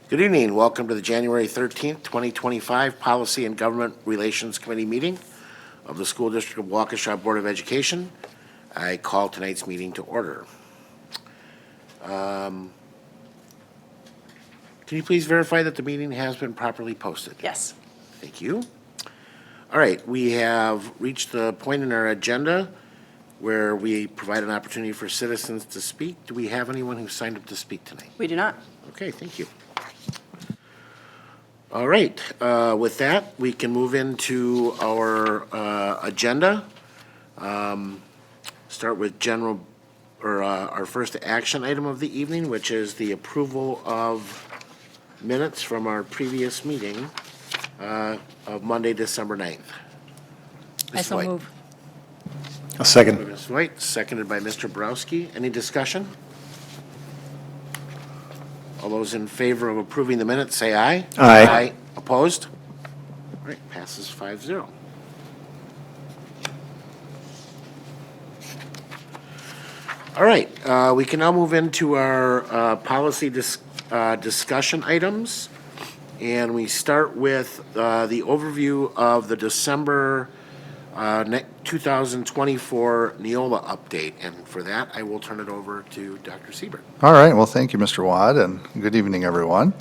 Good evening. Welcome to the January 13th, 2025 Policy and Government Relations Committee meeting of the School District of Waukesha Board of Education. I call tonight's meeting to order. Can you please verify that the meeting has been properly posted? Yes. Thank you. All right, we have reached the point in our agenda where we provide an opportunity for citizens to speak. Do we have anyone who signed up to speak tonight? We do not. Okay, thank you. All right, with that, we can move into our agenda. Start with our first action item of the evening, which is the approval of minutes from our previous meeting of Monday, December 9th. I so move. A second. Ms. White, seconded by Mr. Borowski. Any discussion? All those in favor of approving the minutes, say aye. Aye. Opposed? All right, passes 5-0. All right, we can now move into our policy discussion items. And we start with the overview of the December 2024 Neola update. And for that, I will turn it over to Dr. Siebert. All right. Well, thank you, Mr. Wad, and good evening, everyone.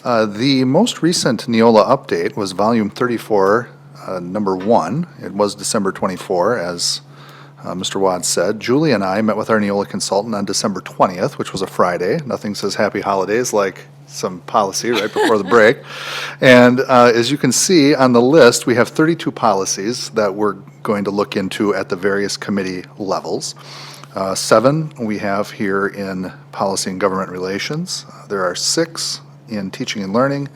The most recent Neola update was volume 34, number 1. It was December 24, as Mr. Wad said. Julie and I met with our Neola consultant on December 20th, which was a Friday. Nothing says happy holidays like some policy right before the break. And as you can see on the list, we have 32 policies that we're going to look into at the various committee levels. 7 we have here in policy and government relations. There are 6 in teaching and learning,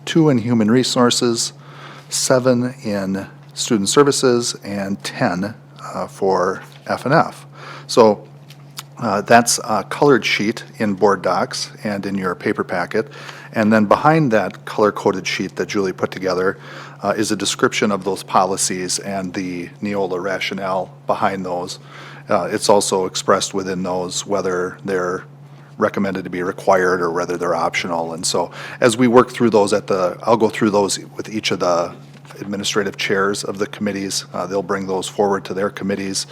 2 in human resources, 7 in student services, and 10 for F&F. So that's a colored sheet in board docs and in your paper packet. And then behind that color-coded sheet that Julie put together is a description of those policies and the Neola rationale behind those. It's also expressed within those whether they're recommended to be required or whether they're optional. And so as we work through those I'll go through those with each of the administrative chairs of the committees. They'll bring those forward to their committees,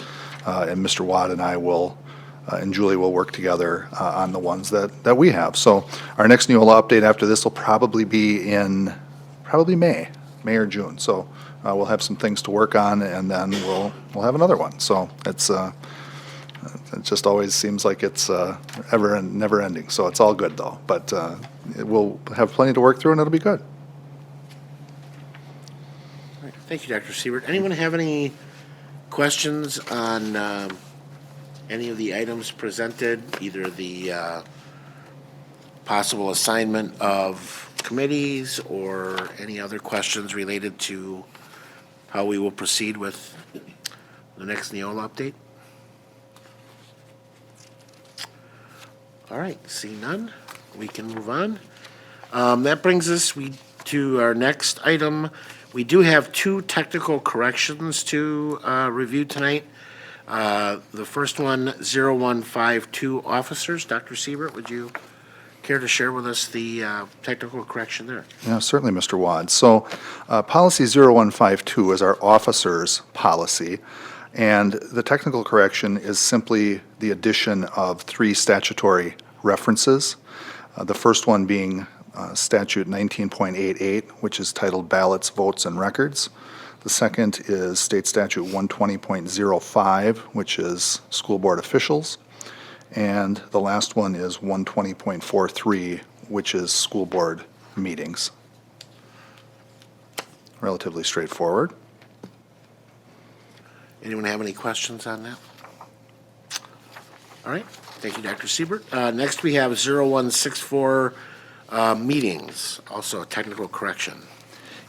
and Mr. Watt and I will and Julie will work together on the ones that we have. So our next Neola update after this will probably be in May or June. So we'll have some things to work on, and then we'll have another one. So it just always seems like it's never ending. So it's all good though. But we'll have plenty to work through, and it'll be good. All right, thank you, Dr. Siebert. Anyone have any questions on any of the items presented, either the possible assignment of committees or any other questions related to how we will proceed with the next Neola update? All right, seeing none, we can move on. That brings us to our next item. We do have 2 technical corrections to review tonight. The first one, 0152 officers. Dr. Siebert, would you care to share with us the technical correction there? Yeah, certainly, Mr. Wad. So policy 0152 is our officers policy, and the technical correction is simply the addition of 3 statutory references. The first one being statute 19.88, which is titled Ballots, Votes, and Records. The second is State Statute 120.05, which is School Board Officials. And the last one is 120.43, which is School Board Meetings. Relatively straightforward. Anyone have any questions on that? All right, thank you, Dr. Siebert. Next, we have 0164 meetings, also a technical correction.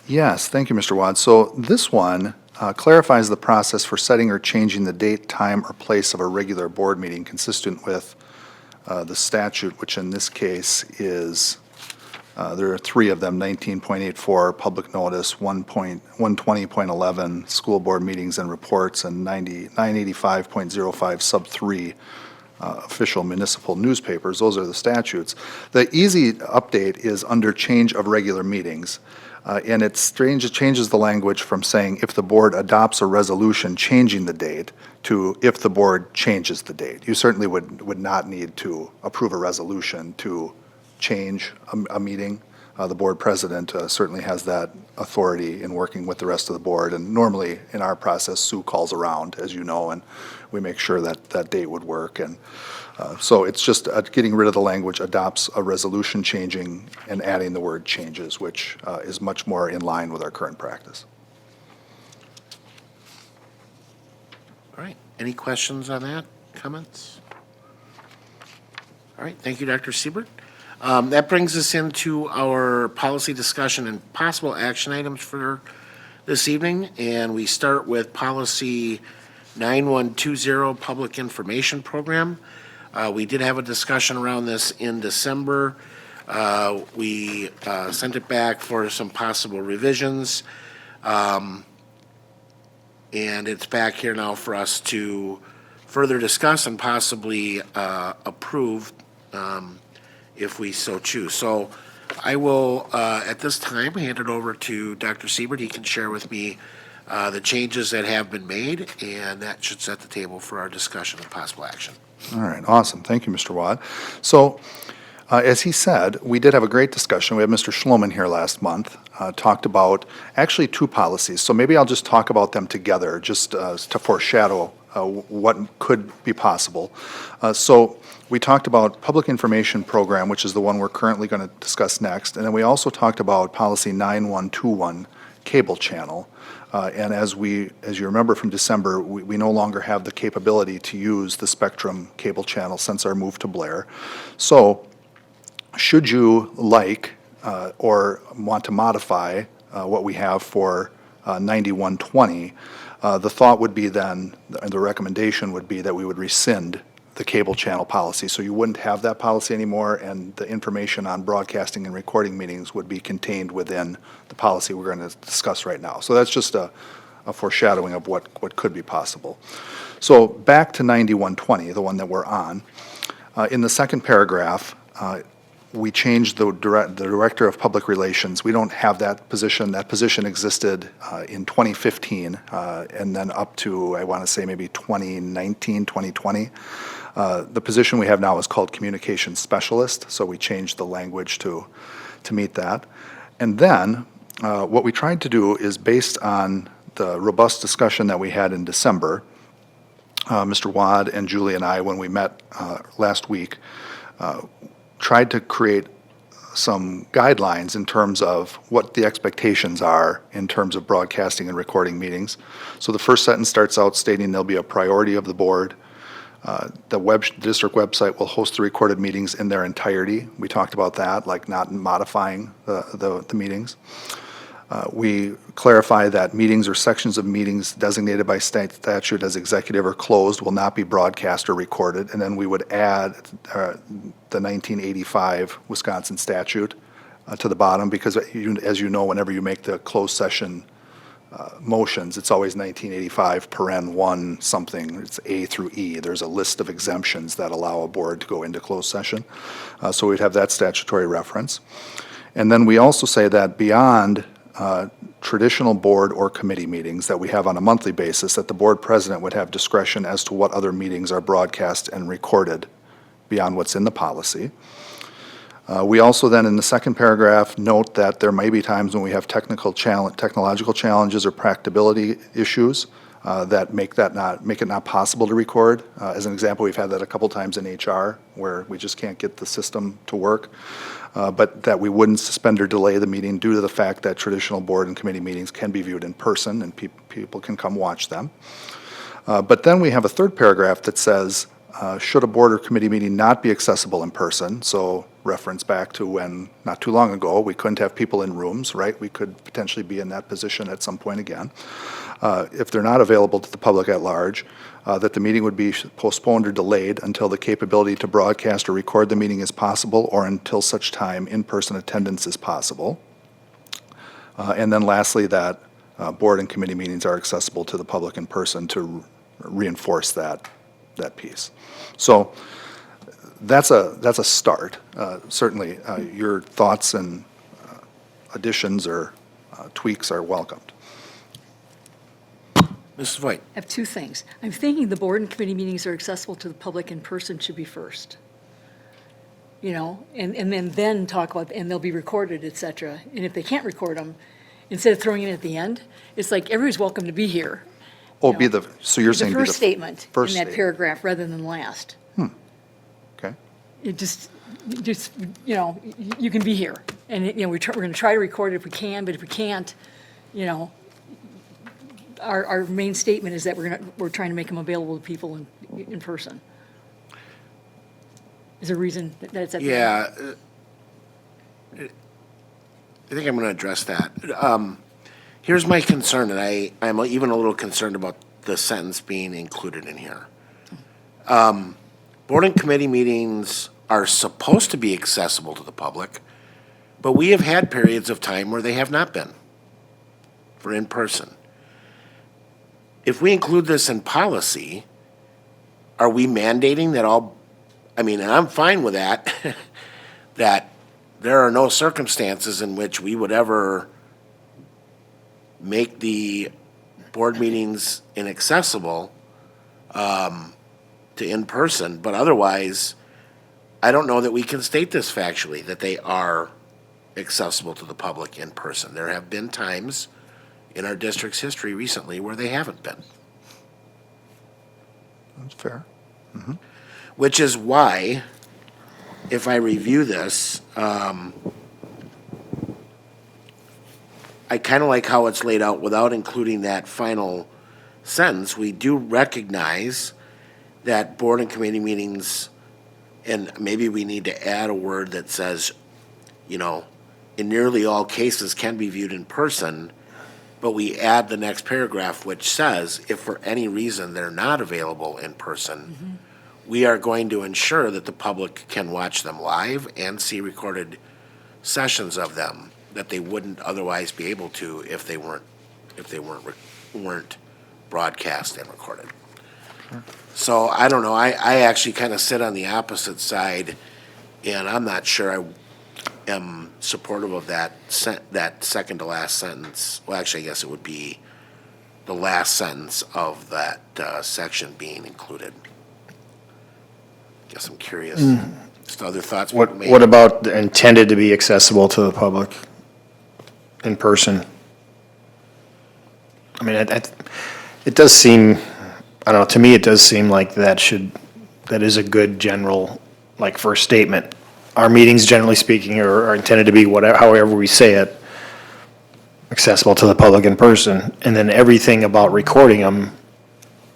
Yes, thank you, Mr. Wad. So this one clarifies the process for setting or changing the date, time, or place of a regular board meeting consistent with the statute, which in this case is, there are 3 of them, 19.84, public notice, 120.11, school board meetings and reports, and 985.05, sub 3, official municipal newspapers. Those are the statutes. The easy update is under change of regular meetings. And it's strange, it changes the language from saying if the board adopts a resolution changing the date to if the board changes the date. You certainly would not need to approve a resolution to change a meeting. The board president certainly has that authority in working with the rest of the board. And normally in our process, Sue calls around, as you know, and we make sure that that date would work. And so it's just getting rid of the language adopts a resolution changing and adding the word changes, which is much more in line with our current practice. All right, any questions on that, comments? All right, thank you, Dr. Siebert. That brings us into our policy discussion and possible action items for this evening. And we start with policy 9120, Public Information Program. We did have a discussion around this in December. We sent it back for some possible revisions. And it's back here now for us to further discuss and possibly approve if we so choose. So I will, at this time, hand it over to Dr. Siebert. He can share with me the changes that have been made, and that should set the table for our discussion of possible action. All right, awesome. Thank you, Mr. Watt. So, as he said, we did have a great discussion. We had Mr. Schloman here last month, talked about actually two policies. So maybe I'll just talk about them together, just to foreshadow what could be possible. So we talked about Public Information Program, which is the one we're currently going to discuss next. And then we also talked about Policy 9121, Cable Channel. And as you remember from December, we no longer have the capability to use the Spectrum cable channel since our move to Blair. So, should you like or want to modify what we have for 9120, the thought would be then, and the recommendation would be that we would rescind the cable channel policy. So you wouldn't have that policy anymore, and the information on broadcasting and recording meetings would be contained within the policy we're going to discuss right now. So that's just a foreshadowing of what could be possible. So back to 9120, the one that we're on. In the second paragraph, we changed the Director of Public Relations. We don't have that position. That position existed in 2015 and then up to, I want to say, maybe 2019, 2020. The position we have now is called Communications Specialist, so we changed the language to meet that. And then what we tried to do is, based on the robust discussion that we had in December, Mr. Wad and Julie and I, when we met last week, tried to create some guidelines in terms of what the expectations are in terms of broadcasting and recording meetings. So the first sentence starts out stating there'll be a priority of the board. The district website will host the recorded meetings in their entirety. We talked about that, like not modifying the meetings. We clarify that meetings or sections of meetings designated by state statute as executive or closed will not be broadcast or recorded. And then we would add the 1985 Wisconsin statute to the bottom, because as you know, whenever you make the closed session motions, it's always 1985 paren 1 something. It's A through E. There's a list of exemptions that allow a board to go into closed session. So we'd have that statutory reference. And then we also say that beyond traditional board or committee meetings that we have on a monthly basis, that the board president would have discretion as to what other meetings are broadcast and recorded beyond what's in the policy. We also then, in the second paragraph, note that there may be times when we have technological challenges or practicability issues that make it not possible to record. As an example, we've had that a couple times in HR where we just can't get the system to work. But that we wouldn't suspend or delay the meeting due to the fact that traditional board and committee meetings can be viewed in person and people can come watch them. But then we have a third paragraph that says, should a board or committee meeting not be accessible in person, so reference back to when, not too long ago, we couldn't have people in rooms, right? We could potentially be in that position at some point again. If they're not available to the public at large, that the meeting would be postponed or delayed until the capability to broadcast or record the meeting is possible, or until such time in-person attendance is possible. And then lastly, that board and committee meetings are accessible to the public in person to reinforce that that piece. So that's a start. Certainly, your thoughts and additions or tweaks are welcomed. Mrs. Voigt? I have two things. I'm thinking the board and committee meetings are accessible to the public in person should be first. You know, and then talk about, and they'll be recorded, et cetera. And if they can't record them, instead of throwing it at the end, it's like everybody's welcome to be here. Oh, You know, so you're saying be The first statement in first that statement. paragraph rather than last. Okay. It just, you know, you can be here. And, you know, we're going to try to record it if we can, but if we can't, you know, our main statement is that we're trying to make them available to people in person. Is there a reason that it's at the end? Yeah. I think I'm going to address that. Here's my concern, and I'm even a little concerned about the sentence being included in here. Board and committee meetings are supposed to be accessible to the public, but we have had periods of time where they have not been for in-person. If we include this in policy, are we mandating that and I'm fine with that, that there are no circumstances in which we would ever make the board meetings inaccessible to in-person, but otherwise, I don't know that we can state this factually, that they are accessible to the public in person. There have been times in our district's history recently where they haven't been. That's fair. Which is why, if I review this, I kind of like how it's laid out without including that final sentence. We do recognize that board and committee meetings, and maybe we need to add a word that says, you know, in nearly all cases can be viewed in person, but we add the next paragraph which says, if for any reason they're not available in person, we are going to ensure that the public can watch them live and see recorded sessions of them that they wouldn't otherwise be able to if they weren't broadcast and recorded. So I don't know. I actually kind of sit on the opposite side, and I'm not sure I am supportive of that second to last sentence. Well, actually, I guess it would be the last sentence of that section being included. Guess I'm curious. Just other thoughts? What about the intended to be accessible to the public in person? I mean, it does seem, I don't know, to me, it does seem like that is a good general, like, first statement. Our meetings, generally speaking, are intended to be however we say it, accessible to the public in person. And then everything about recording them,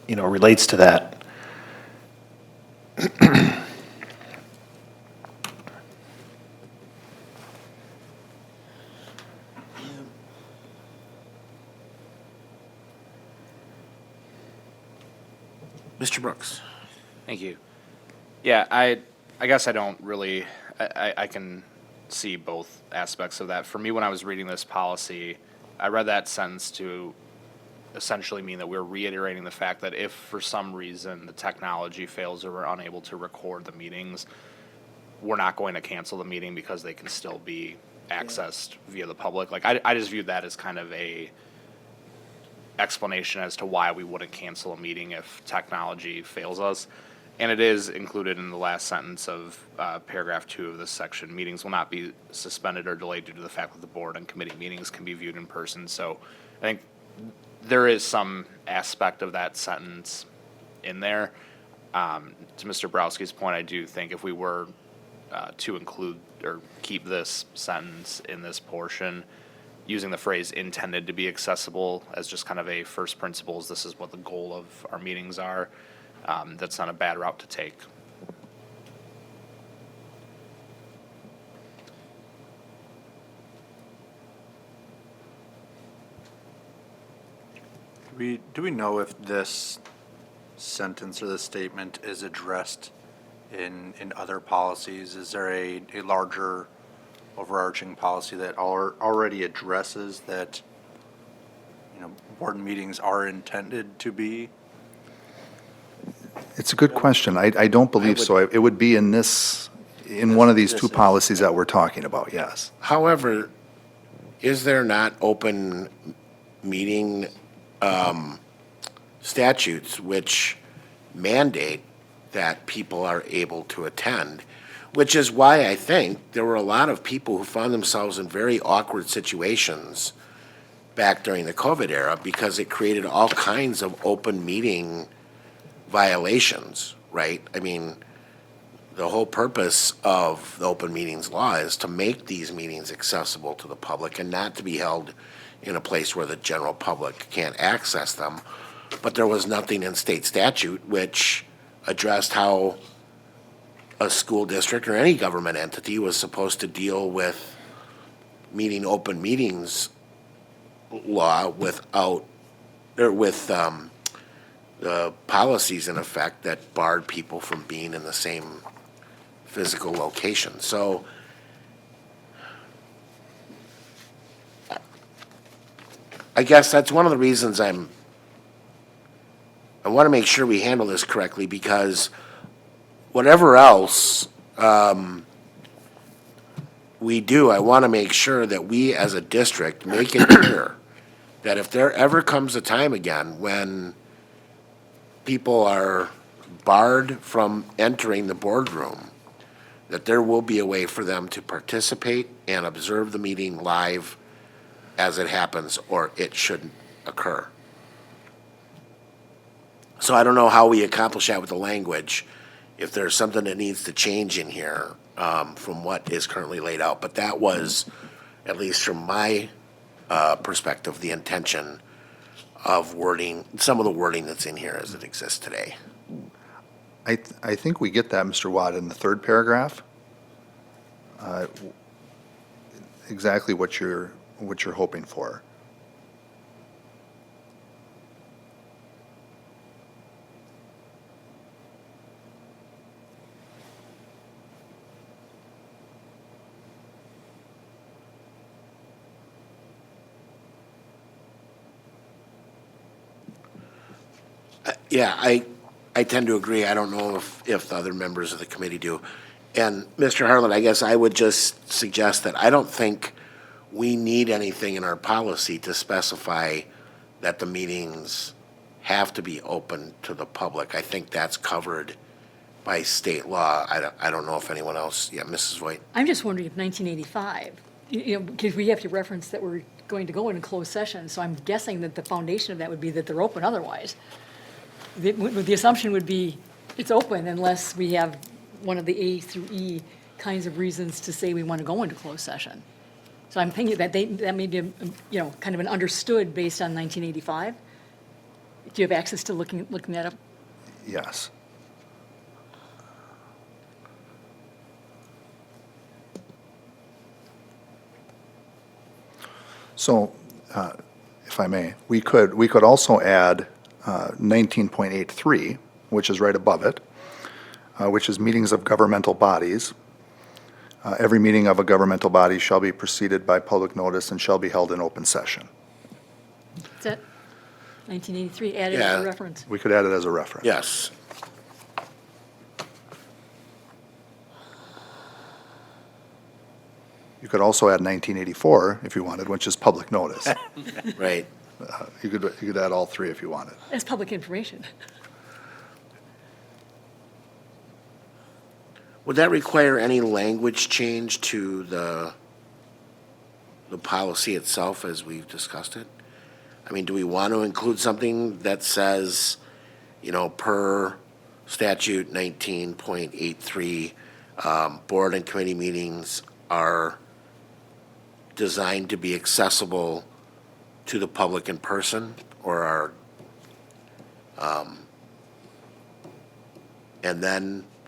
you know, relates to that. Mr. Brooks? Thank you. Yeah, I guess I don't really, I can see both aspects of that. For me, when I was reading this policy, I read that sentence to essentially mean that we're reiterating the fact that if for some reason the technology fails or we're unable to record the meetings, we're not going to cancel the meeting because they can still be accessed via the public. Like, I just viewed that as kind of a explanation as to why we wouldn't cancel a meeting if technology fails us. And it is included in the last sentence of paragraph 2 of this section. Meetings will not be suspended or delayed due to the fact that the board and committee meetings can be viewed in person. So I think there is some aspect of that sentence in there. To Mr. Browski's point, I do think if we were to include or keep this sentence in this portion, using the phrase intended to be accessible as just kind of a first principles, this is what the goal of our meetings are, that's not a bad route to take. Do we know if this sentence or this statement is addressed in other policies? Is there a larger overarching policy that already addresses that, you know, board meetings are intended to be It's a good question. I don't believe so. It would be in one of these This two is- policies that we're talking about, yes. However, is there not open meeting statutes which mandate that people are able to attend? Which is why I think there were a lot of people who found themselves in very awkward situations back during the COVID era because it created all kinds of open meeting violations, right? I mean, the whole purpose of the open meetings law is to make these meetings accessible to the public and not to be held in a place where the general public can't access them. But there was nothing in state statute which addressed how a school district or any government entity was supposed to deal with meeting open meetings law without, or with the policies in effect that barred people from being in the same physical location. So I guess that's one of the reasons I want to make sure we handle this correctly, because whatever else we do, I want to make sure that we as a district make it clear that if there ever comes a time again when people are barred from entering the boardroom, that there will be a way for them to participate and observe the meeting live as it happens, or it shouldn't occur. So I don't know how we accomplish that with the language, if there's something that needs to change in here from what is currently laid out. But that was, at least from my perspective, the intention of wording, some of the wording that's in here as it exists today. I think we get that, Mr. Watt, in the third paragraph. Exactly what you're hoping for. Yeah, I tend to agree. I don't know if the other members of the committee do. And Mr. Harlan, I guess I would just suggest that I don't think we need anything in our policy to specify that the meetings have to be open to the public. I think that's covered by state law. I don't know if anyone else, yeah, Mrs. White? I'm just wondering if 1985, because we have to reference that we're going to go into closed session, so I'm guessing that the foundation of that would be that they're open otherwise. The assumption would be it's open unless we have one of the A through E kinds of reasons to say we want to go into closed session. So I'm thinking that that may be, kind of an understood based on 1985. Do you have access to looking that up? Yes. So, if I may, we could also add 19.83, which is right above it, which is meetings of governmental bodies. Every meeting of a governmental body shall be preceded by public notice and shall be held in open session. Is that 1983, added as Yeah. a reference? We could add it as a reference. Yes. You could also add 1984 if you wanted, which is public notice. Right. You could add all three if you wanted. That's public information. Would that require any language change to the policy itself as we've discussed it? I mean, do we want to include something that says, per statute 19.83, board and committee meetings are designed to be accessible to the public in person, or are,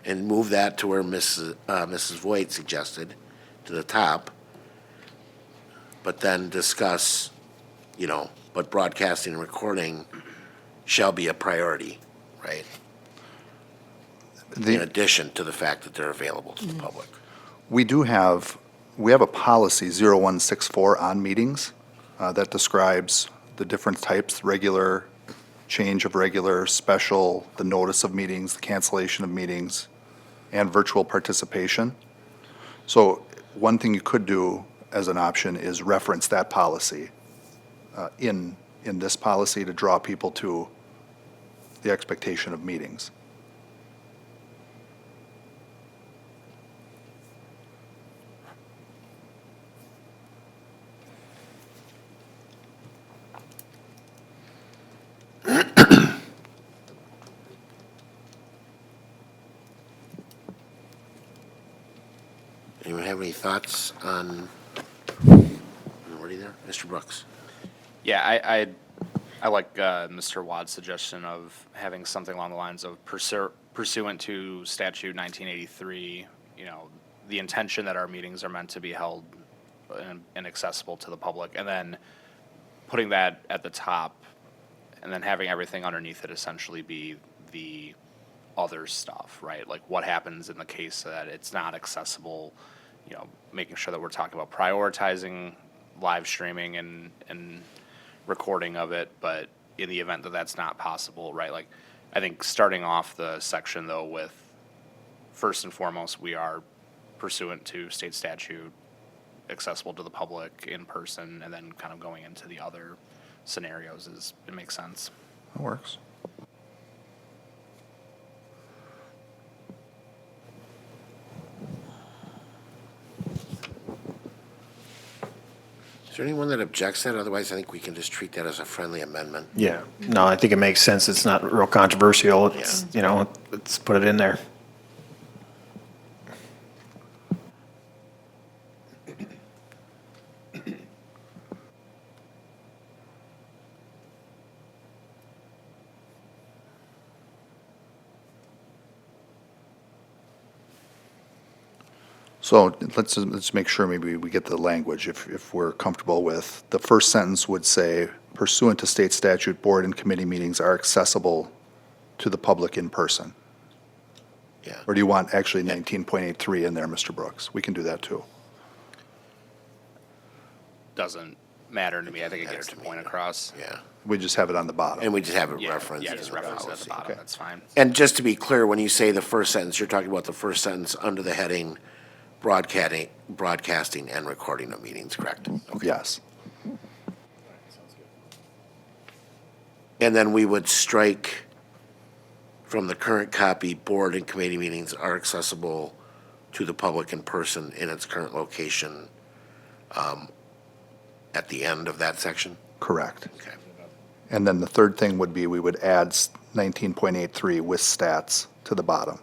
and move that to where Mrs. Voigt suggested, to the top, but then discuss, but broadcasting and recording shall be a priority, right? In addition to the fact that they're available to the public. We have a policy 0164 on meetings that describes the different types, regular, change of regular, special, the notice of meetings, the cancellation of meetings, and virtual participation. So one thing you could do as an option is reference that policy in this policy to draw people to the expectation of meetings. Anyone have any thoughts on, already there? Mr. Brooks? Yeah, I like Mr. Wadd's suggestion of having something along the lines of pursuant to statute 1983, the intention that our meetings are meant to be held and accessible to the public, and then putting that at the top, and then having everything underneath it essentially be the other stuff, right? Like what happens in the case that it's not accessible, making sure that we're talking about prioritizing live streaming and recording of it, but in the event that that's not possible, right? Like, I think starting off the section though with, first and foremost, we are pursuant to state statute, accessible to the public in person, and then kind of going into the other scenarios it makes sense. That works. Is there anyone that objects to that? Otherwise, I think we can just treat that as a friendly amendment. Yeah, no, I think it makes sense. It's not real controversial. It's, let's put it in there. So let's make sure maybe we get the language, if we're comfortable with. The first sentence would say pursuant to state statute, board and committee meetings are accessible to the public in person. Yeah. Or do you want actually 19.83 in there, Mr. Brooks? We can do that too. Doesn't matter to me. I think it gets the point across. Yeah. We just have it on the bottom. And we just have it Yeah, referenced. yeah, in just the reference it at policy. the bottom. Okay. That's fine. And just to be clear, when you say the first sentence, you're talking about the first sentence under the heading broadcasting and recording of meetings, correct? Okay. Yes. And then we would strike from the current copy, board and committee meetings are accessible to the public in person in its current location at the end of that section? Correct. Okay. And then the third thing would be we would add 19.83 with stats to the bottom.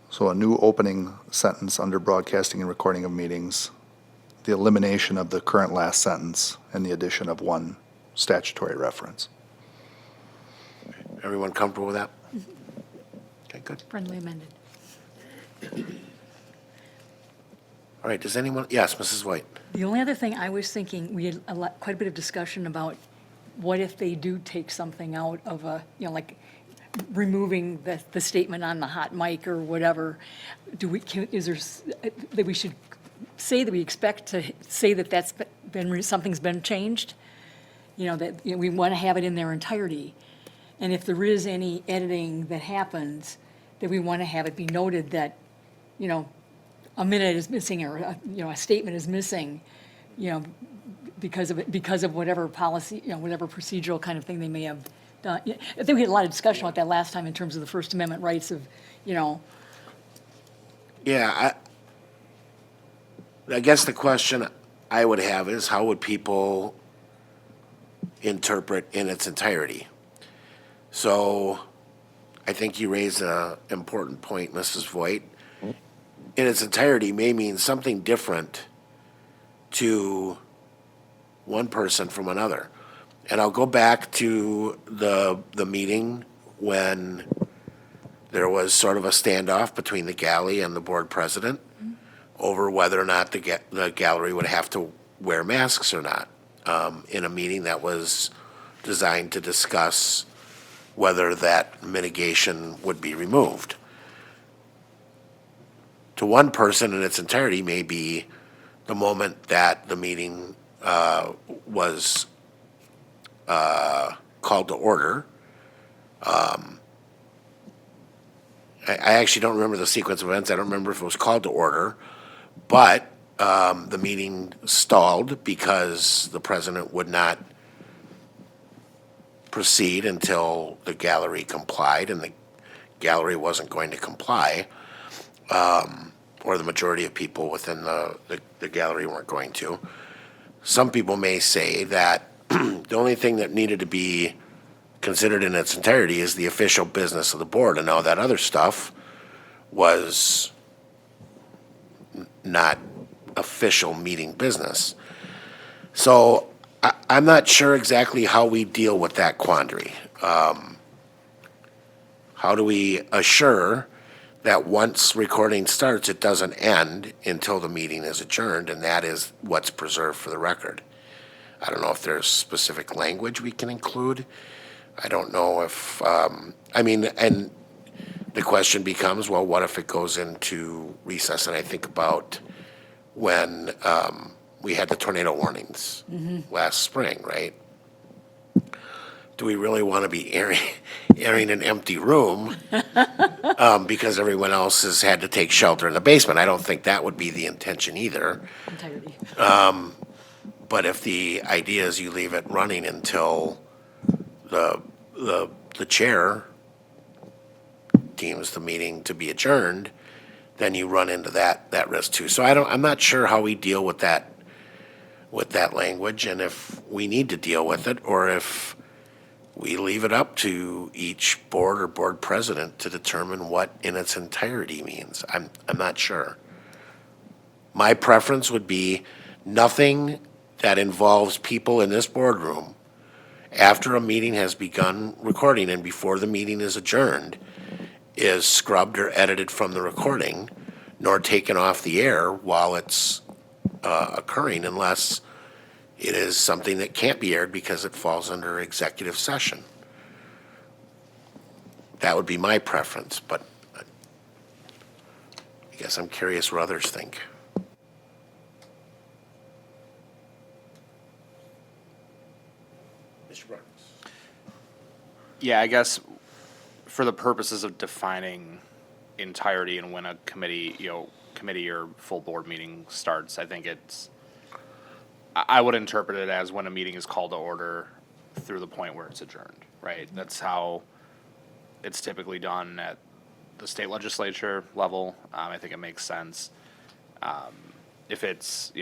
So a new opening sentence under broadcasting and recording of meetings, the elimination of the current last sentence, and the addition of one statutory reference. Everyone comfortable with that? Okay, good. Friendly amended. All right, does anyone, yes, Mrs. White? The only other thing I was thinking, we had quite a bit of discussion about what if they do take something out of like removing the statement on the hot mic or whatever. That we should say that we expect to say that that's something's been changed? That we want to have it in their entirety. And if there is any editing that happens, that we want to have it be noted that, a minute is missing or, a statement is missing, because of whatever policy, whatever procedural kind of thing they may have done. I think we had a lot of discussion about that last time in terms of the First Amendment rights of, Yeah, I guess the question I would have is how would people interpret in its entirety? So I think you raise an important point, Mrs. Voigt. In its entirety may mean something different to one person from another. And I'll go back to the meeting when there was sort of a standoff between the galley and the board president over whether or not the gallery would have to wear masks or not, in a meeting that was designed to discuss whether that mitigation would be removed. To one person in its entirety may be the moment that the meeting was called to order. I actually don't remember the sequence of events. I don't remember if it was called to order, but the meeting stalled because the president would not proceed until the gallery complied, and the gallery wasn't going to comply, or the majority of people within the gallery weren't going to. Some people may say that the only thing that needed to be considered in its entirety is the official business of the board, and all that other stuff was not official meeting business. So I'm not sure exactly how we deal with that quandary. How do we assure that once recording starts, it doesn't end until the meeting is adjourned, and that is what's preserved for the record? I don't know if there's specific language we can include. I don't know if, and the question becomes, well, what if it goes into recess? And I think about when we had the tornado warnings last spring, right? Do we really want to be airing an empty room because everyone else has had to take shelter in the basement? I don't think that would be the intention either. Entirety. But if the idea is you leave it running until the chair deems the meeting to be adjourned, then you run into that risk too. So I'm not sure how we deal with that language, and if we need to deal with it, or if we leave it up to each board or board president to determine what in its entirety means. I'm not sure. My preference would be nothing that involves people in this boardroom after a meeting has begun recording and before the meeting is adjourned is scrubbed or edited from the recording, nor taken off the air while it's occurring, unless it is something that can't be aired because it falls under executive session. That would be my preference, but I guess I'm curious what others think. Mr. Brooks. Yeah, I guess for the purposes of defining entirety and when a committee or full board meeting starts, I think I would interpret it as when a meeting is called to order through the point where it's adjourned, right? That's how it's typically done at the state legislature level. I think it makes sense. If it's,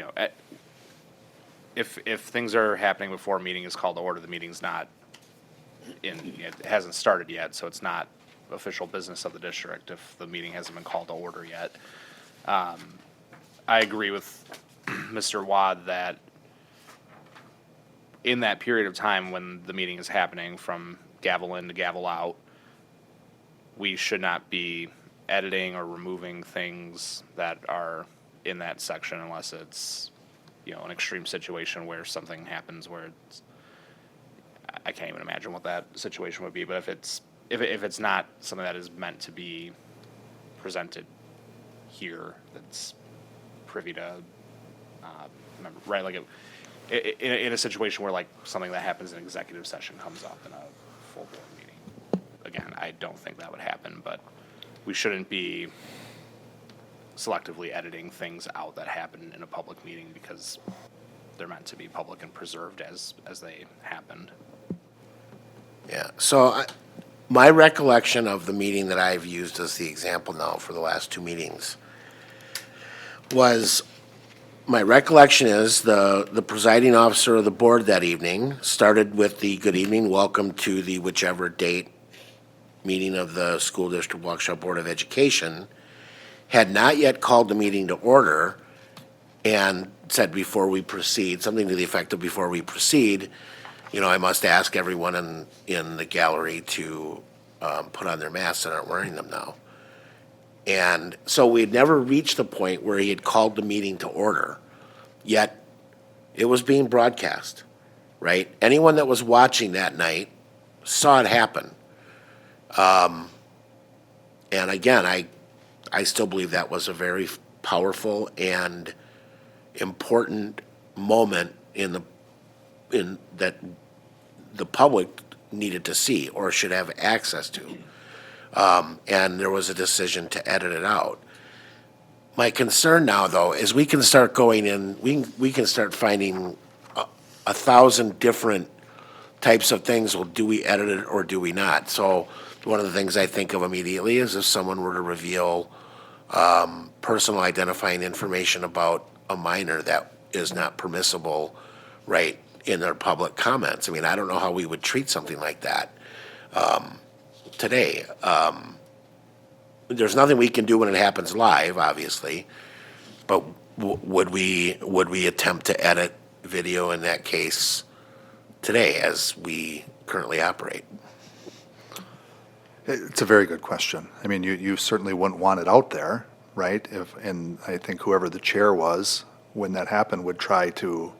if things are happening before a meeting is called to order, the meeting's not it hasn't started yet, so it's not official business of the district if the meeting hasn't been called to order yet. I agree with Mr. Wad that in that period of time when the meeting is happening from gavel in to gavel out, we should not be editing or removing things that are in that section unless it's, an extreme situation where something happens where I can't even imagine what that situation would be. But if it's not something that is meant to be presented here, that's privy to, right? Like in a situation where like something that happens in executive session comes up in a full board meeting. Again, I don't think that would happen, but we shouldn't be selectively editing things out that happen in a public meeting because they're meant to be public and preserved as they happened. Yeah, so my recollection of the meeting that I've used as the example now for the last two meetings was, my recollection is the presiding officer of the board that evening started with the good evening, welcome to the whichever date meeting of the School District Waukesha Board of Education, had not yet called the meeting to order and said before we proceed, something to the effect of before we proceed, I must ask everyone in the gallery to put on their masks that aren't wearing them now. And so we'd never reached the point where he had called the meeting to order, yet it was being broadcast, right? Anyone that was watching that night saw it happen. And again, I still believe that was a very powerful and important moment that the public needed to see or should have access to. And there was a decision to edit it out. My concern now, though, is we can start going in, we can start finding 1,000 different types of things. Well, do we edit it or do we not? So one of the things I think of immediately is if someone were to reveal personal identifying information about a minor that is not permissible, right, in their public comments. I mean, I don't know how we would treat something like that today. There's nothing we can do when it happens live, obviously, but would we attempt to edit video in that case today as we currently operate? It's a very good question. I mean, you certainly wouldn't want it out there, right? And I think whoever the chair was, when that happened, would try to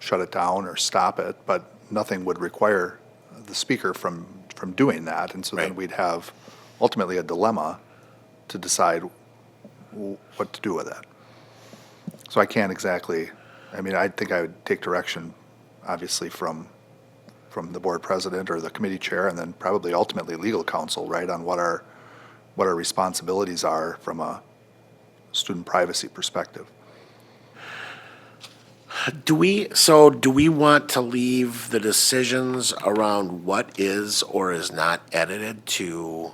shut it down or stop it, but nothing would require the speaker from doing that. And so then Right. we'd have ultimately a dilemma to decide what to do with that. So I can't exactly, I mean, I think I would take direction, obviously, from the board president or the committee chair, and then probably ultimately legal counsel, right, on what our responsibilities are from a student privacy perspective. Do we want to leave the decisions around what is or is not edited to,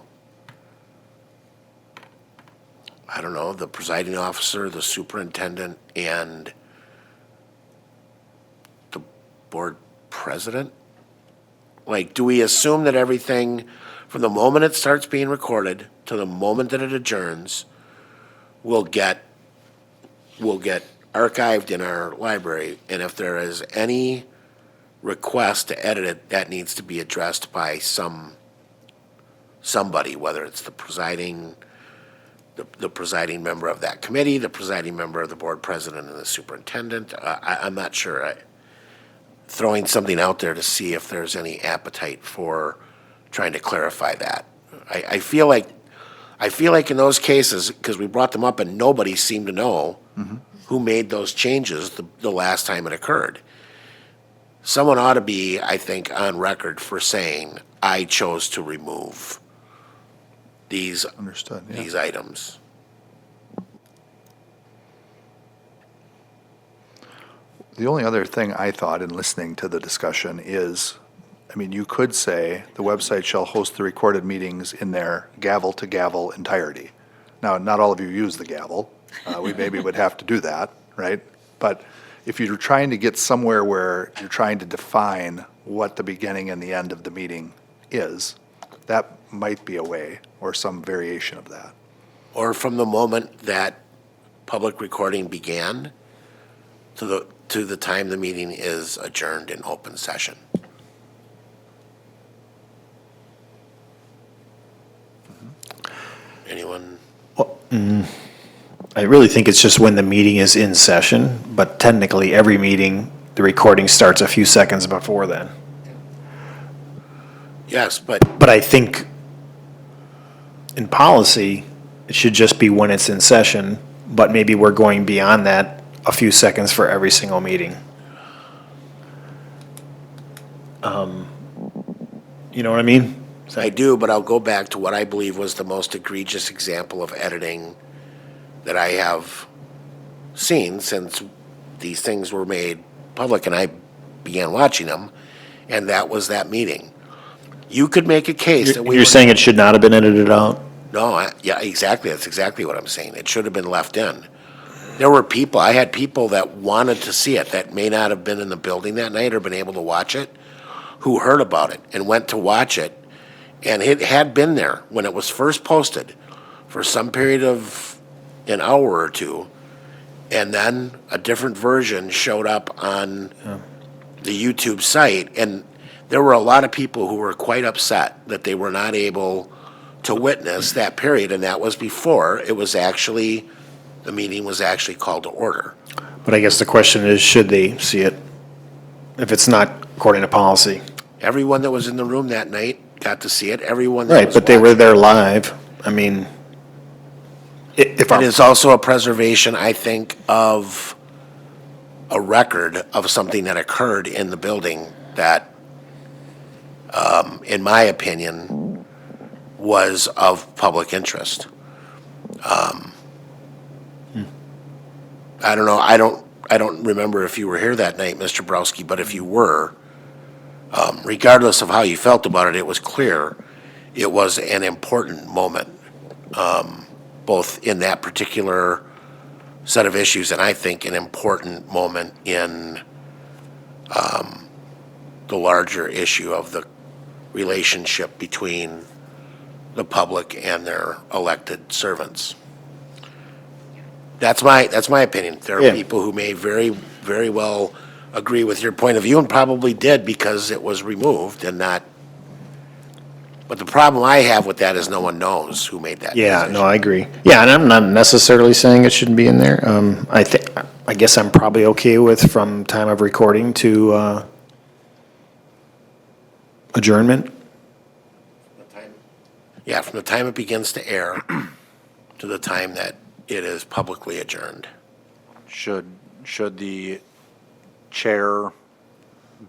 I don't know, the presiding officer, the superintendent, and the board president? Like, do we assume that everything, from the moment it starts being recorded to the moment that it adjourns, will get archived in our library, and if there is any request to edit it, that needs to be addressed by somebody, whether it's the presiding member of that committee, the presiding member of the board president, and the superintendent? I'm not sure. Throwing something out there to see if there's any appetite for trying to clarify that. I feel like in those cases, because we brought them up and nobody seemed to know who made those changes the last time it occurred. Someone ought to be, I think, on record for saying, I chose to remove these Understood, yeah. these items. The only other thing I thought in listening to the discussion is, I mean, you could say the website shall host the recorded meetings in their gavel-to-gavel entirety. Now, not all of you use the gavel. We maybe would have to do that, right? But if you're trying to get somewhere where you're trying to define what the beginning and the end of the meeting is, that might be a way, or some variation of that. Or from the moment that public recording began to the time the meeting is adjourned in open session. Anyone? I really think it's just when the meeting is in session, but technically every meeting, the recording starts a few seconds before then. Yes, but But I think in policy, it should just be when it's in session, but maybe we're going beyond that a few seconds for every single meeting. You know what I mean? I do, but I'll go back to what I believe was the most egregious example of editing that I have seen since these things were made public and I began watching them, and that was that meeting. You could make a case that we You're were- saying it should not have been edited out? No, yeah, exactly. That's exactly what I'm saying. It should have been left in. There were people, I had people that wanted to see it that may not have been in the building that night or been able to watch it, who heard about it and went to watch it. And it had been there when it was first posted for some period of an hour or two. And then a different version showed up on the YouTube site. And there were a lot of people who were quite upset that they were not able to witness that period. And that was before it was actually, the meeting was actually called to order. But I guess the question is, should they see it if it's not according to policy? Everyone that was in the room that night got to see it. Everyone that Right, was but they were watching. there live. I mean, if It is also a preservation, I think, of a record of something that occurred in the building that, in my opinion, was of public interest. I don't know, I don't remember if you were here that night, Mr. Browski, but if you were, regardless of how you felt about it, it was clear it was an important moment, both in that particular set of issues, and I think an important moment in the larger issue of the relationship between the public and their elected servants. That's my opinion. There are Yeah. people who may very well agree with your point of view and probably did because it was removed and not. But the problem I have with that is no one knows who made that Yeah, decision. no, I agree. Yeah, and I'm not necessarily saying it shouldn't be in there. I guess I'm probably okay with from time of recording to adjournment. Yeah, from the time it begins to air to the time that it is publicly adjourned. Should the chair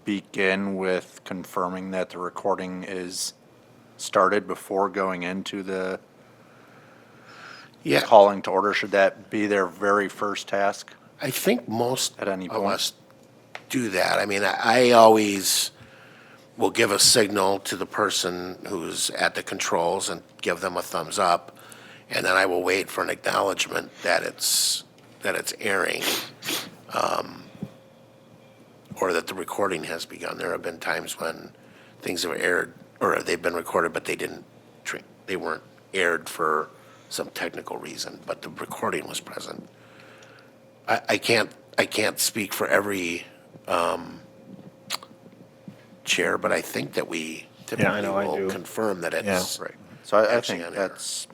begin with confirming that the recording is started before going into the Yeah, calling to order? Should that be their very first task? I think most At any of point. us do that. I mean, I always will give a signal to the person who's at the controls and give them a thumbs up, and then I will wait for an acknowledgement that it's airing, or that the recording has begun. There have been times when things have aired, or they've been recorded, but they weren't aired for some technical reason, but the recording was present. I can't speak for every chair, but I think that we typically know, I will do. confirm that it's. Right. So I Actually think on air. that's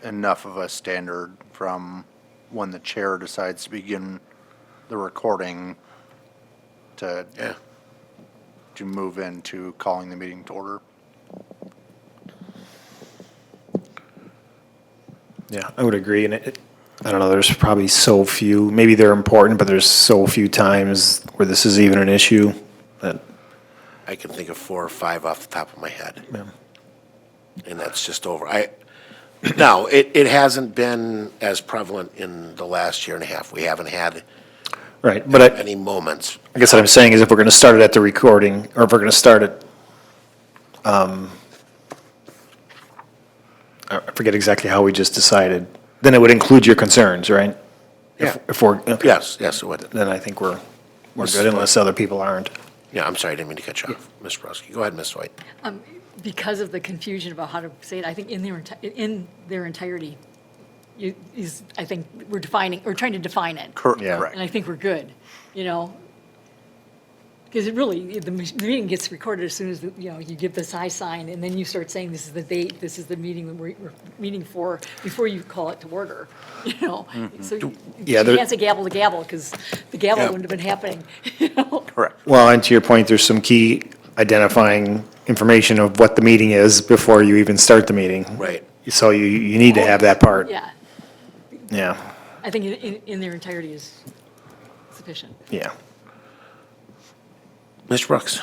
enough of a standard from when the chair decides to begin the recording to Yeah, move into calling the meeting to order. Yeah, I would agree, and I don't know, there's probably so few, maybe they're important, but there's so few times where this is even an issue that, I can think of 4 or 5 off the top of my head. Yeah. And that's just over. Now, it hasn't been as prevalent in the last year and a half. We haven't had right, but any moments. I guess what I'm saying is if we're going to start it at the recording, or if we're going to start it, I forget exactly how we just decided, then it would include your concerns, right? Yeah. If we're, okay. Yes, it would. Then I think we're good unless other people aren't. Yeah, I'm sorry, I didn't mean to cut you off, Ms. Browski. Go ahead, Ms. White. Because of the confusion about how to say it, I think in their entirety, I think we're trying to define it. Yeah. Correct. And I think we're good, you know? Because it really, the meeting gets recorded as soon as, you give this I sign, and then you start saying, this is the date, this is the meeting that we're meeting for, before you call it to order, you know? So you Yeah, there- can't say gavel to gavel, because the gavel Yeah. wouldn't have been happening, you know? Correct. Well, and to your point, there's some key identifying information of what the meeting is before you even start the meeting. Right. So you need to have that part. Yeah, Yeah, I think in their entirety is sufficient. yeah. Mr. Brooks?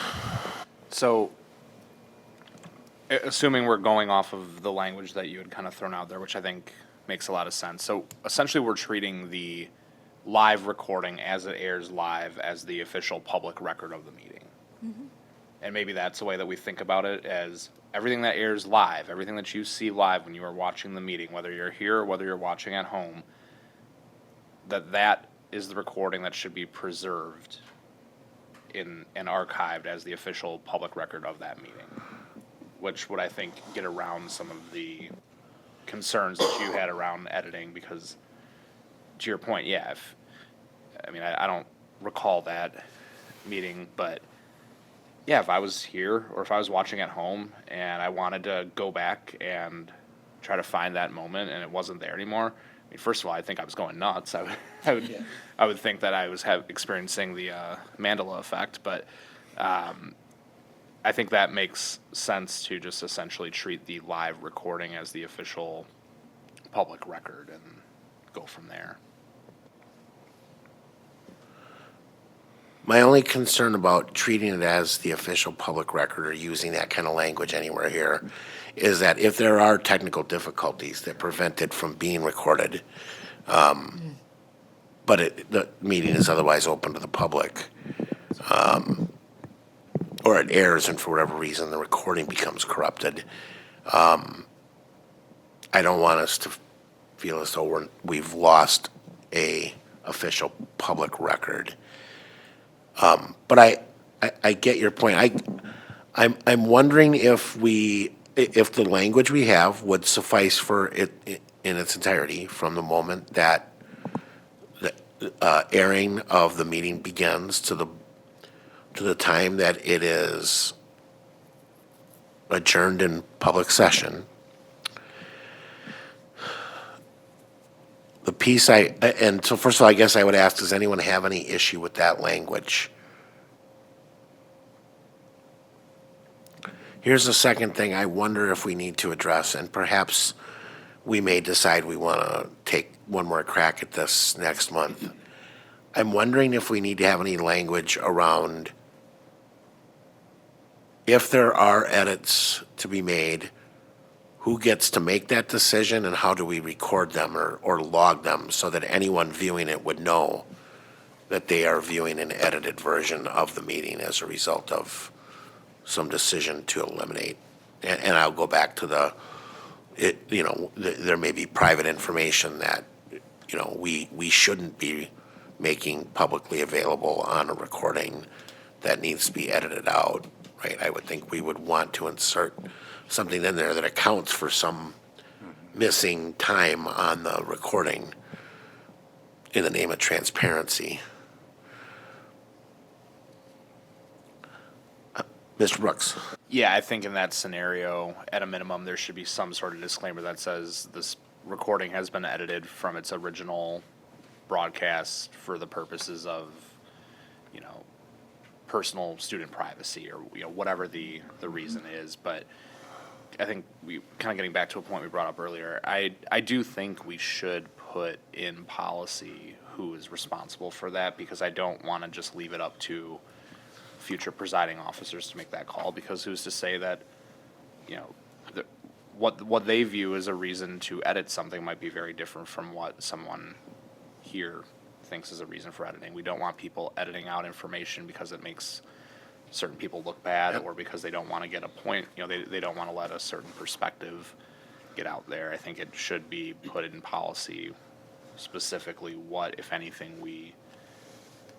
So, assuming we're going off of the language that you had kind of thrown out there, which I think makes a lot of sense. So essentially, we're treating the live recording as it airs live as the official public record of the meeting. And maybe that's the way that we think about it, as everything that airs live, everything that you see live when you are watching the meeting, whether you're here or whether you're watching at home, that is the recording that should be preserved in and archived as the official public record of that meeting, which would, I think, get around some of the concerns that you had around editing, because to your point, yeah, I don't recall that meeting, but yeah, if I was here or if I was watching at home and I wanted to go back and try to find that moment and it wasn't there anymore, I mean, first of all, I think I was going nuts. I would think that I was experiencing the Mandela effect, but I think that makes sense to just essentially treat the live recording as the official public record and go from there. My only concern about treating it as the official public record or using that kind of language anywhere here is that if there are technical difficulties that prevent it from being recorded, but the meeting is otherwise open to the public, or it errs and for whatever reason the recording becomes corrupted, I don't want us to feel as though we've lost a official public record. But I get your point. I'm wondering if if the language we have would suffice for it in its entirety from the moment that the airing of the meeting begins to the time that it is adjourned in public session. The piece and so first of all, I guess I would ask, does anyone have any issue with that language? Here's the second thing I wonder if we need to address, and perhaps we may decide we want to take one more crack at this next month. I'm wondering if we need to have any language around if there are edits to be made, who gets to make that decision and how do we record them or log them so that anyone viewing it would know that they are viewing an edited version of the meeting as a result of some decision to eliminate. And I'll go back to there may be private information that, we shouldn't be making publicly available on a recording that needs to be edited out, right? I would think we would want to insert something in there that accounts for some missing time on the recording in the name of transparency. Mr. Brooks? Yeah, I think in that scenario, at a minimum, there should be some sort of disclaimer that says this recording has been edited from its original broadcast for the purposes of, personal student privacy or, whatever the reason is. But I think we kind of getting back to a point we brought up earlier, I do think we should put in policy who is responsible for that, because I don't want to just leave it up to future presiding officers to make that call, because who's to say that, what they view as a reason to edit something might be very different from what someone here thinks is a reason for editing. We don't want people editing out information because it makes certain people look bad, or because they don't want to get a point, they don't want to let a certain perspective get out there. I think it should be put in policy specifically what, if anything, we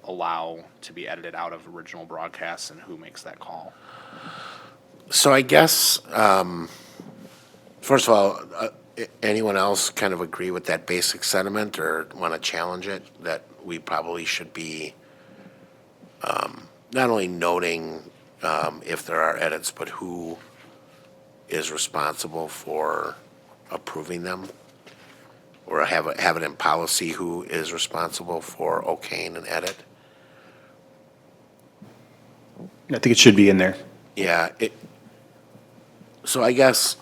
allow to be edited out of original broadcasts and who makes that call. So I guess, first of all, anyone else kind of agree with that basic sentiment or want to challenge it, that we probably should be not only noting if there are edits, but who is responsible for approving them? Or have it in policy who is responsible for okaying an edit? I think it should be in there. Yeah, so I guess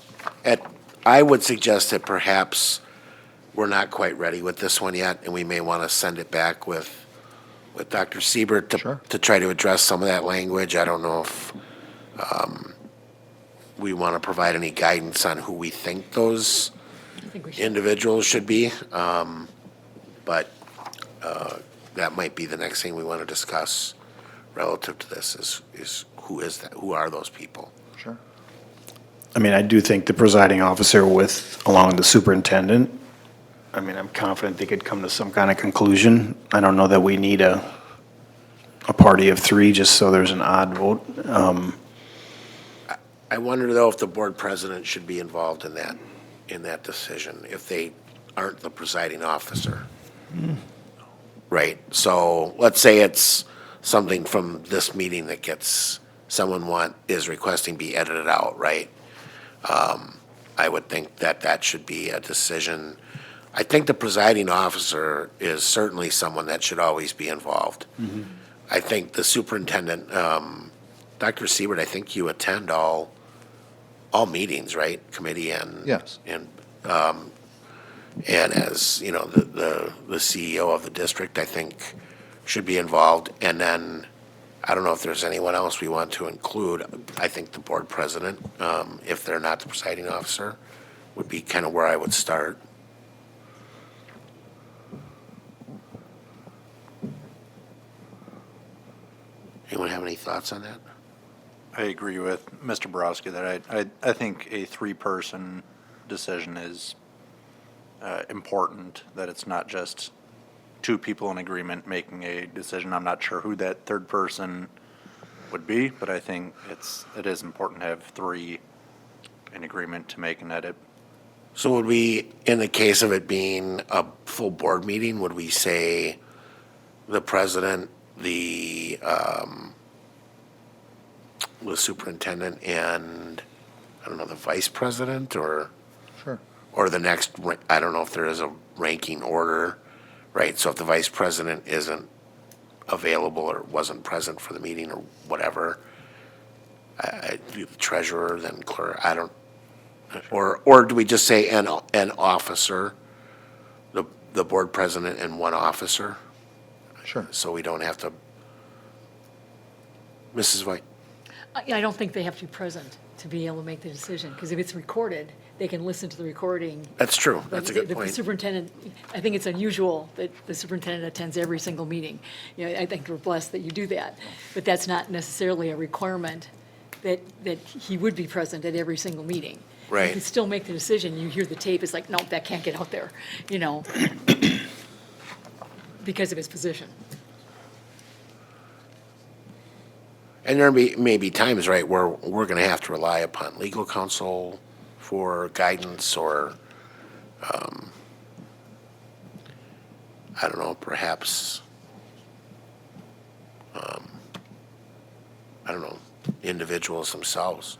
I would suggest that perhaps we're not quite ready with this one yet, and we may want to send it back with Dr. Siebert to try to address some of that language. I don't know if we want to provide any guidance on who we think those I think we should. individuals should be, but that might be the next thing we want to discuss relative to this is who is that? Who are those people? Sure. I mean, I do think the presiding officer along with the superintendent, I'm confident they could come to some kind of conclusion. I don't know that we need a party of three just so there's an odd vote. I wonder though if the board president should be involved in that decision, if they aren't the presiding officer. Right, so let's say it's something from this meeting that is requesting be edited out, right? I would think that should be a decision. I think the presiding officer is certainly someone that should always be involved. Mm-hmm. I think the superintendent, Dr. Siebert, I think you attend all meetings, right? Committee and. Yes. And as, the CEO of the district, I think, should be involved. And then I don't know if there's anyone else we want to include. I think the board president, if they're not the presiding officer, would be kind of where I would start. Anyone have any thoughts on that? I agree with Mr. Borowski that I think a three-person decision is important, that it's not just two people in agreement making a decision. I'm not sure who that third person would be, but I think it is important to have three in agreement to make an edit. So would we, in the case of it being a full board meeting, would we say the president, the superintendent, and, I don't know, the vice president, or? Sure. Or the next, I don't know if there is a ranking order, right? So if the vice president isn't available or wasn't present for the meeting or whatever, I do the treasurer, then clerk, I don't, or do we just say an officer, the board president and one officer? Sure. So we don't have to, Mrs. White? I don't think they have to be present to be able to make the decision, because if it's recorded, they can listen to the recording. That's true, that's a good The point. superintendent, I think it's unusual that the superintendent attends every single meeting. You know, I think we're blessed that you do that, but that's not necessarily a requirement that he would be present at every single meeting. You Right. can still make the decision, you hear the tape, it's like, no, that can't get out there, you know, because of his position. And there may be times, right, where we're gonna have to rely upon legal counsel for guidance, or, I don't know, perhaps, I don't know, individuals themselves.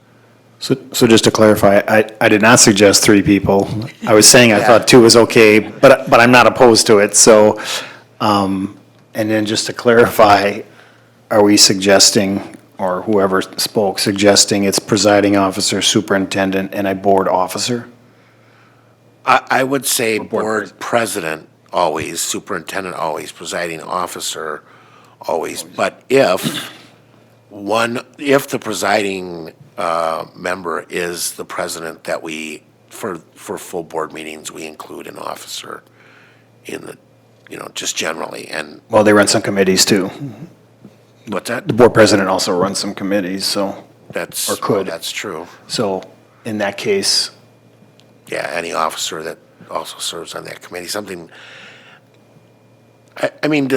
So just to clarify, I did not suggest three people. I was saying I Yeah. thought two was okay, but I'm not opposed to it, so, and then just to clarify, are we suggesting, or whoever spoke, suggesting it's presiding officer, superintendent, and a board officer? I would say board board president always, superintendent always, presiding officer always. But if the presiding member is the president, that we, for full board meetings, we include an officer in the, just generally, and Well, they run some committees too. what's that? The board president also runs some committees, so, That's, or could. that's true. so in that case, Yeah, any officer that also serves on that committee, something, I mean,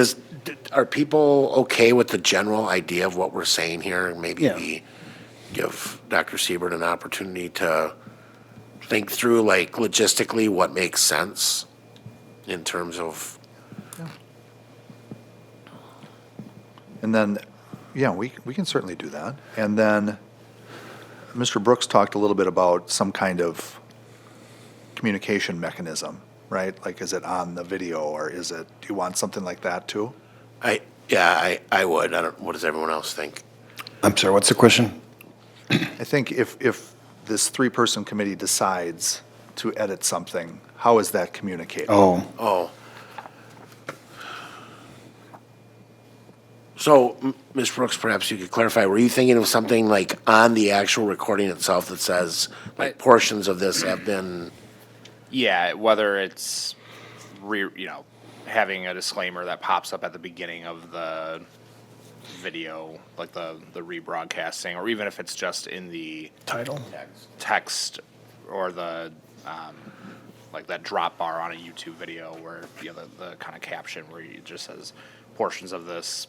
are people okay with the general idea of what we're saying here? And maybe Yeah. we give Dr. Siebert an opportunity to think through, like, logistically, what makes sense in terms of, And then, yeah, we can certainly do that. And then Mr. Brooks talked a little bit about some kind of communication mechanism, right? Like, is it on the video, or do you want something like that too? I would. What does everyone else think? I'm sorry, what's the question? I think if this three-person committee decides to edit something, how is that communicated? Oh. So, Ms. Brooks, perhaps you could clarify, were you thinking of something like on the actual recording itself that says, like, portions of this have been, Yeah, whether it's having a disclaimer that pops up at the beginning of the video, like the rebroadcasting, or even if it's just in the Title? text, or the like that drop bar on a YouTube video where the kind of caption where it just says portions of this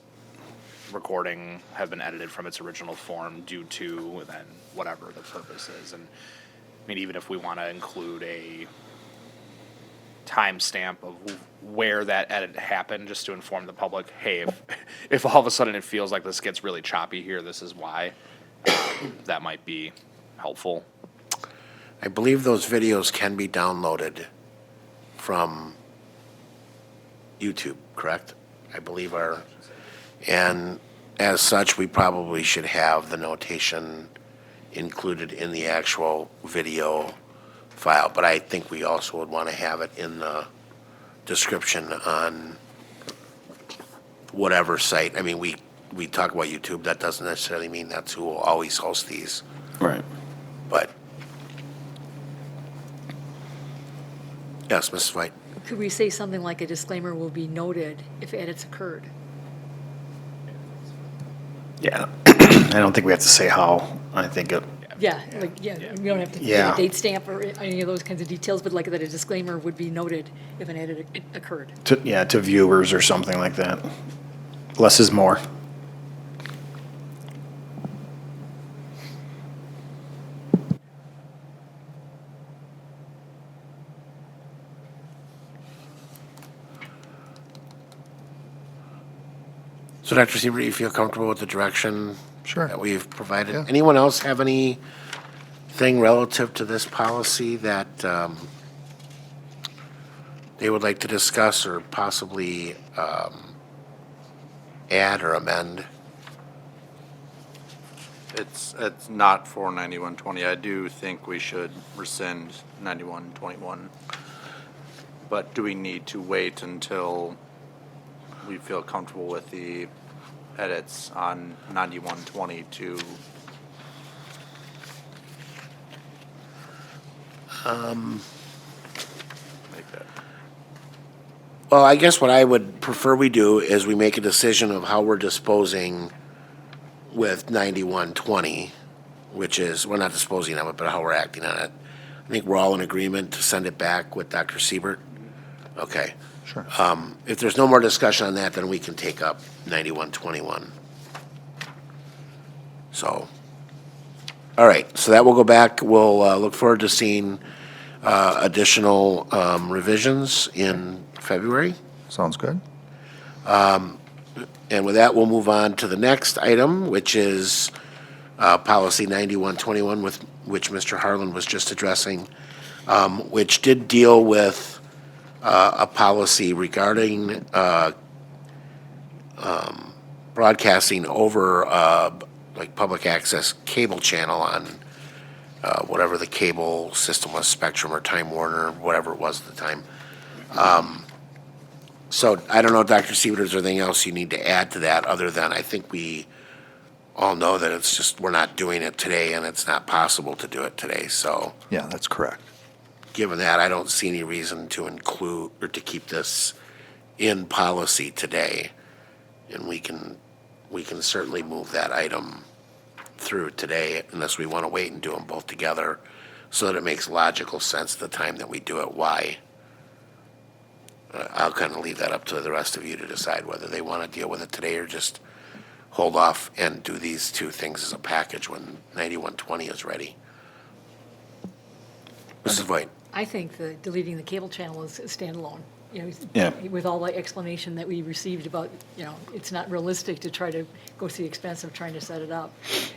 recording have been edited from its original form due to, and then whatever the purpose is. And I mean, even if we want to include a timestamp of where that edit happened, just to inform the public, hey, if all of a sudden it feels like this gets really choppy here, this is why, that might be helpful. I believe those videos can be downloaded from YouTube, correct? I believe and as such, we probably should have the notation included in the actual video file, but I think we also would want to have it in the description on whatever site. I mean, we we talk about YouTube, that doesn't necessarily mean that's who will always host these, Right. but. Yes, Mrs. White. Could we say something like a disclaimer will be noted if edits occurred? Yeah. I don't think we have to say how. I think it, Yeah, like, yeah, we don't have to Yeah. give a date stamp or any of those kinds of details, but like that a disclaimer would be noted if an edit occurred. to viewers or something like that. Less is more. So, Dr. Seaver, you feel comfortable with the direction Sure. that we've provided? Yeah. Anyone else have anything relative to this policy that they would like to discuss or possibly add or amend? It's not for 9120. I do think we should rescind 9121. But do we need to wait until we feel comfortable with the edits on 9120 to? Make that. Well, I guess what I would prefer we do is we make a decision of how we're disposing with 9120, which is, we're not disposing of it, but how we're acting on it. I think we're all in agreement to send it back with Dr. Siebert. Okay. Sure. If there's no more discussion on that, then we can take up 9121. So, all right, so that will go back. We'll look forward to seeing additional revisions in February. Sounds good. And with that, we'll move on to the next item, which is Policy 9121, with which Mr. Harlan was just addressing, which did deal with a policy regarding broadcasting over like public access cable channel on whatever the cable system was, Spectrum or Time Warner, whatever it was at the time. So I don't know, Dr. Siebert, is there anything else you need to add to that, other than I think we all know that it's just, we're not doing it today and it's not possible to do it today. So Yeah, that's correct. given that, I don't see any reason to include or to keep this in policy today. And we can certainly move that item through today unless we want to wait and do them both together so that it makes logical sense the time that we do it. Why? I'll kind of leave that up to the rest of you to decide whether they want to deal with it today or just hold off and do these two things as a package when 9120 is ready. Mrs. White? I think the deleting the cable channel is a standalone. Yeah. With all the explanation that we received about, it's not realistic to try to go to the expense of trying to set it up.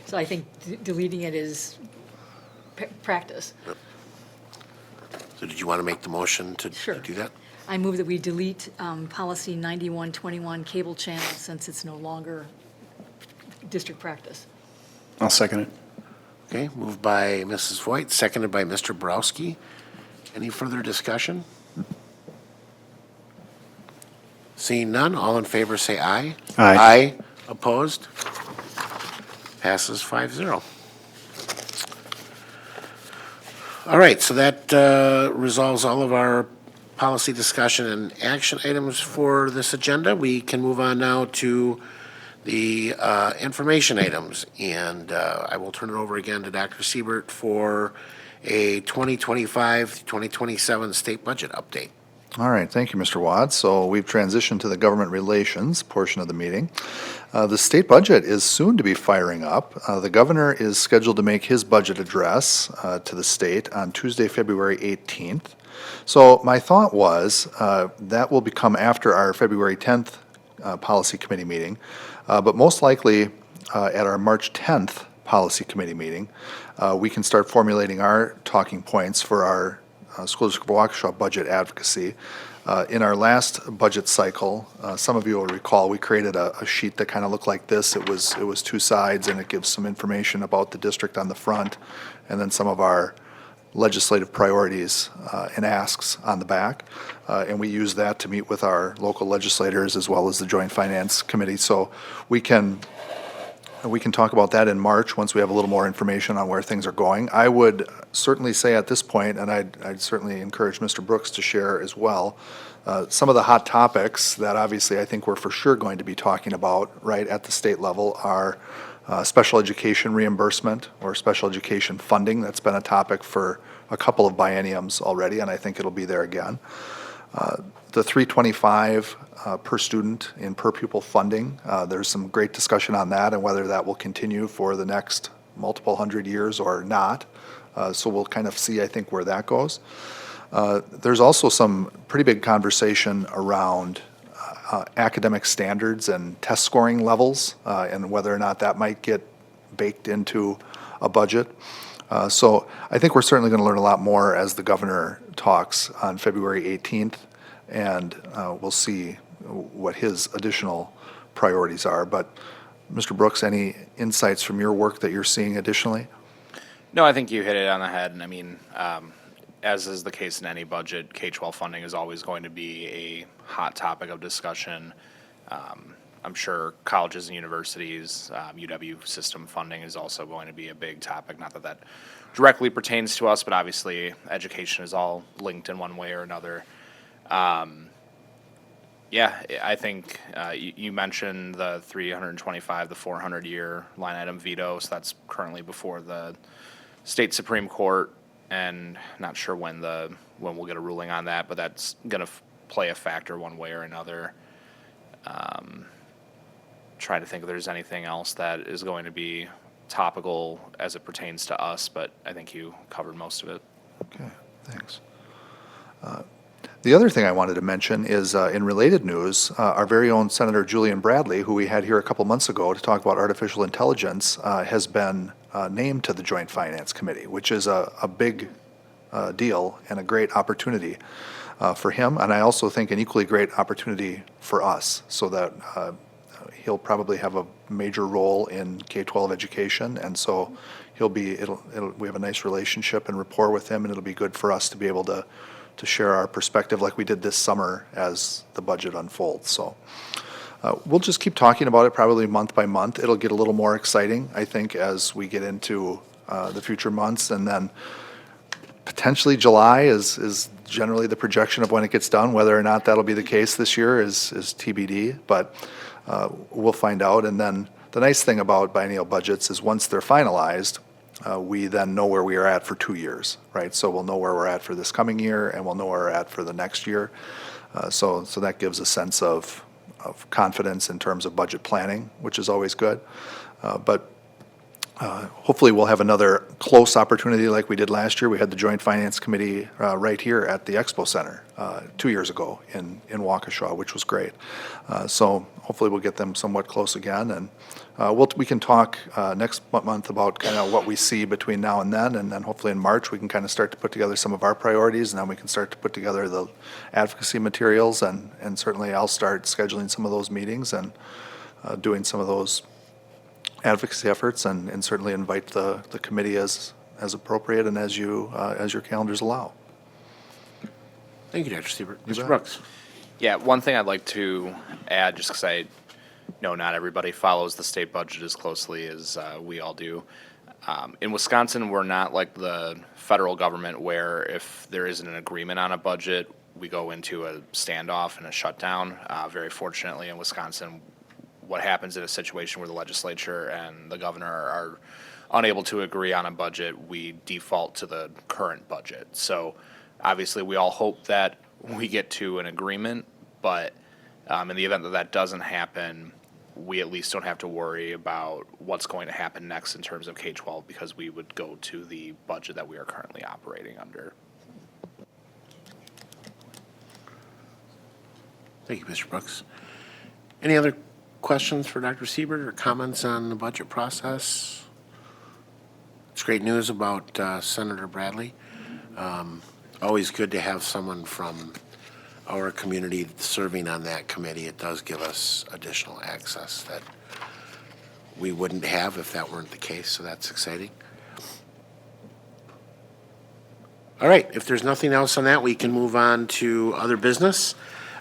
So I think deleting it is practice. So did you want to make the motion to Sure. do that? I move that we delete policy 9121 cable channel since it's no longer district practice. I'll second it. Okay, moved by Mrs. Voigt, seconded by Mr. Borowski. Any further discussion? Seeing none, all in favor say aye. Aye. Aye, opposed? Passes 5-0. All right, so that resolves all of our policy discussion and action items for this agenda. We can move on now to the information items, and I will turn it over again to Dr. Siebert for a 2025-2027 state budget update. All right, thank you, Mr. Watts. So we've transitioned to the government relations portion of the meeting. The state budget is soon to be firing up. The governor is scheduled to make his budget address to the state on Tuesday, February 18th. So my thought was that will become after our February 10th policy committee meeting, but most likely at our March 10th policy committee meeting, we can start formulating our talking points for our School District of Waukesha budget advocacy. In our last budget cycle, some of you will recall, we created a sheet that kind of looked like this. It was two sides, and it gives some information about the district on the front, and then some of our legislative priorities and asks on the back. And we use that to meet with our local legislators as well as the Joint Finance Committee. So we can talk about that in March, once we have a little more information on where things are going. I would certainly say at this point, and I'd certainly encourage Mr. Brooks to share as well, some of the hot topics that obviously I think we're for sure going to be talking about right at the state level are special education reimbursement or special education funding. That's been a topic for a couple of bienniums already, and I think it'll be there again. The 325 per student in per pupil funding, there's some great discussion on that and whether that will continue for the next multiple hundred years or not. So we'll kind of see, I think, where that goes. There's also some pretty big conversation around academic standards and test scoring levels and whether or not that might get baked into a budget. So I think we're certainly going to learn a lot more as the governor talks on February 18th, and we'll see what his additional priorities are. But Mr. Brooks, any insights from your work that you're seeing additionally? No, I think you hit it on the head. And I mean, as is the case in any budget, K-12 funding is always going to be a hot topic of discussion. I'm sure colleges and universities, UW system funding is also going to be a big topic. Not that that directly pertains to us, but obviously education is all linked in one way or another. Yeah, I think you mentioned the 325, the 400-year line item veto, so that's currently before the state Supreme Court, and not sure when we'll get a ruling on that, but that's going to play a factor one way or another. Trying to think if there's anything else that is going to be topical as it pertains to us, but I think you covered most of it. Okay, thanks. The other thing I wanted to mention is in related news, our very own Senator Julian Bradley, who we had here a couple months ago to talk about artificial intelligence, has been named to the Joint Finance Committee, which is a big deal and a great opportunity for him. And I also think an equally great opportunity for us, so that he'll probably have a major role in K-12 education. And so we have a nice relationship and rapport with him, and it'll be good for us to be able to share our perspective like we did this summer as the budget unfolds. So we'll just keep talking about it probably month by month. It'll get a little more exciting, I think, as we get into the future months. And then potentially July is generally the projection of when it gets done. Whether or not that'll be the case this year is TBD, but we'll find out. And then the nice thing about biennial budgets is once they're finalized, we then know where we are at for 2 years, right? So we'll know where we're at for this coming year, and we'll know where we're at for the next year. So that gives a sense of confidence in terms of budget planning, which is always good. But hopefully we'll have another close opportunity like we did last year. We had the Joint Finance Committee right here at the Expo Center 2 years ago in Waukesha, which was great. So hopefully we'll get them somewhat close again, and we can talk next month about kind of what we see between now and then hopefully in March we can kind of start to put together some of our priorities, and then we can start to put together the advocacy materials, and certainly I'll start scheduling some of those meetings and doing some of those advocacy efforts, and certainly invite the committee as appropriate and as your calendars allow. Thank you, Dr. Siebert. You Mr. bet. Brooks? Yeah, one thing I'd like to add, just because I know not everybody follows the state budget as closely as we all do. In Wisconsin, we're not like the federal government where if there isn't an agreement on a budget, we go into a standoff and a shutdown. Very fortunately in Wisconsin, what happens in a situation where the legislature and the governor are unable to agree on a budget, we default to the current budget. So obviously we all hope that we get to an agreement, but in the event that that doesn't happen, we at least don't have to worry about what's going to happen next in terms of K-12, because we would go to the budget that we are currently operating under. Thank you, Mr. Brooks. Any other questions for Dr. Siebert or comments on the budget process? It's great news about Senator Bradley. Always good to have someone from our community serving on that committee. It does give us additional access that we wouldn't have if that weren't the case, so that's exciting. All right, if there's nothing else on that, we can move on to other business.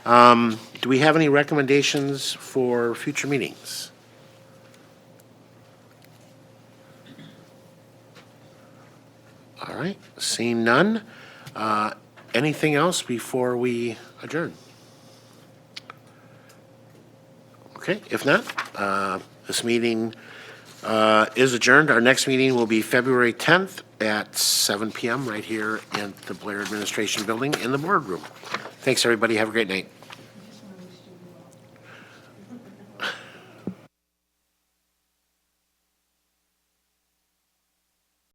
Do we have any recommendations for future meetings? All right, seeing none. Anything else before we adjourn? Okay, if not, this meeting is adjourned. Our next meeting will be February 10th at 7 PM right here in the Blair Administration Building in the boardroom. Thanks, everybody. Have a great night.